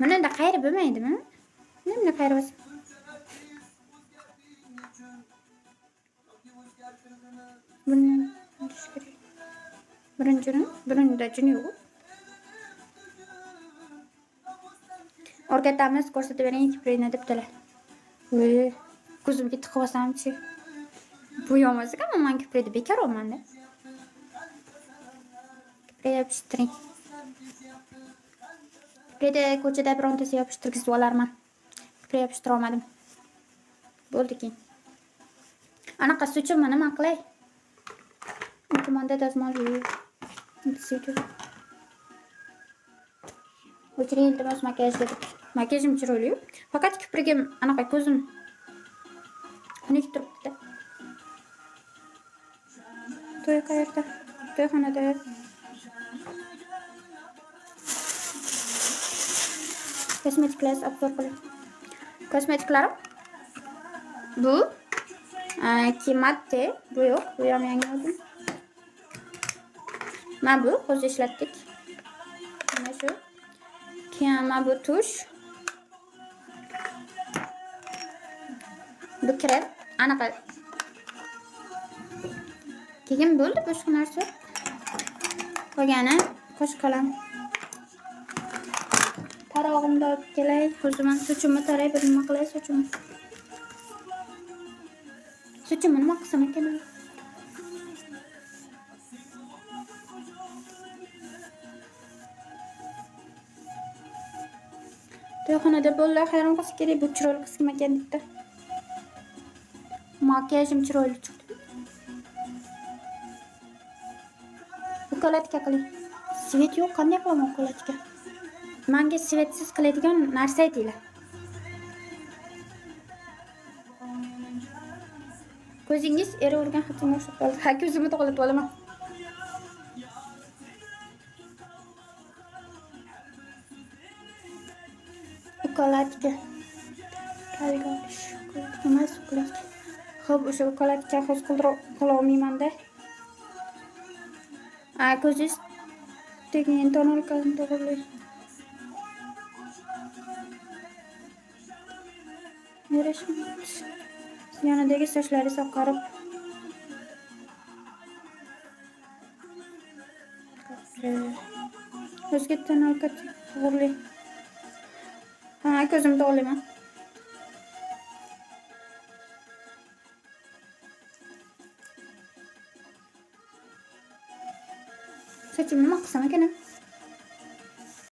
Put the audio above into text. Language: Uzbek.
Buni da qayri bo'lmaydimi? Nima qayri bo'lsa? Buni birinchida juni yo'q. O'rgatamiz, ko'rsatib bering, kiprikni debdilar. Voy, ko'zimga tiqib olsam-chi. Bu yo'qmasa-ku, men kiprikni bekor olmanda. Kiprik yopishtiring. Kiprikni ko'chada birontasi yopishtirgizib olarman. Kiprik yopishtira olmadim. Bo'ldi keyin. Anaqa sochimni nima qilay? Tumanda dazmol yo'q. O'chiring, iltimos makiyaj dedi. Makiyajim chiroyli. Faqat kiprigim anaqa ko'zim xunuk turibdi. To'y qayerda? To'yxonada. Kosmetiklar obzor qiling. Kosmetiklarim bu Kimatte, bu yo'q, bu ham yangi oldim. Mana bu o'zi ishlatdik. Mana shu. Keyin mana bu tush. Bu krem, anaqa. Keyin bo'ldi boshqa narsa. Qolgani qo'sh qalam. Tarog'imda olib kelay, o'zimni sochimni taray, bir nima qilay sochimni. Sochimni nima qilsam ekan? To'yxonada bolalar hayron qolsa kerak, bu chiroyli qiz kim ekan debdi. Makiyajim chiroyli chiqdi. Ukolatka qiling. Svet yo'q, qanday qilaman ukolatka? Menga svetsiz qiladigan narsa aytinglar. Ko'zingiz eri urgan xotinga o'xshab qoldi. Ha, ko'zimni tog'latib olaman. Ukolatka. Kalgolish. Emas ukolatka. Xo'p, o'sha ukolatka hozir qila olmayman-da. Ko'zingiz tekin tonalkani to'g'rilaydi. Yarashmayapti. Yonidagi sochlaringiz oqarib. O'zga tonalka to'g'rilaydi. Ko'zimni to'g'rilayman. Sochimni nima qilsam ekan?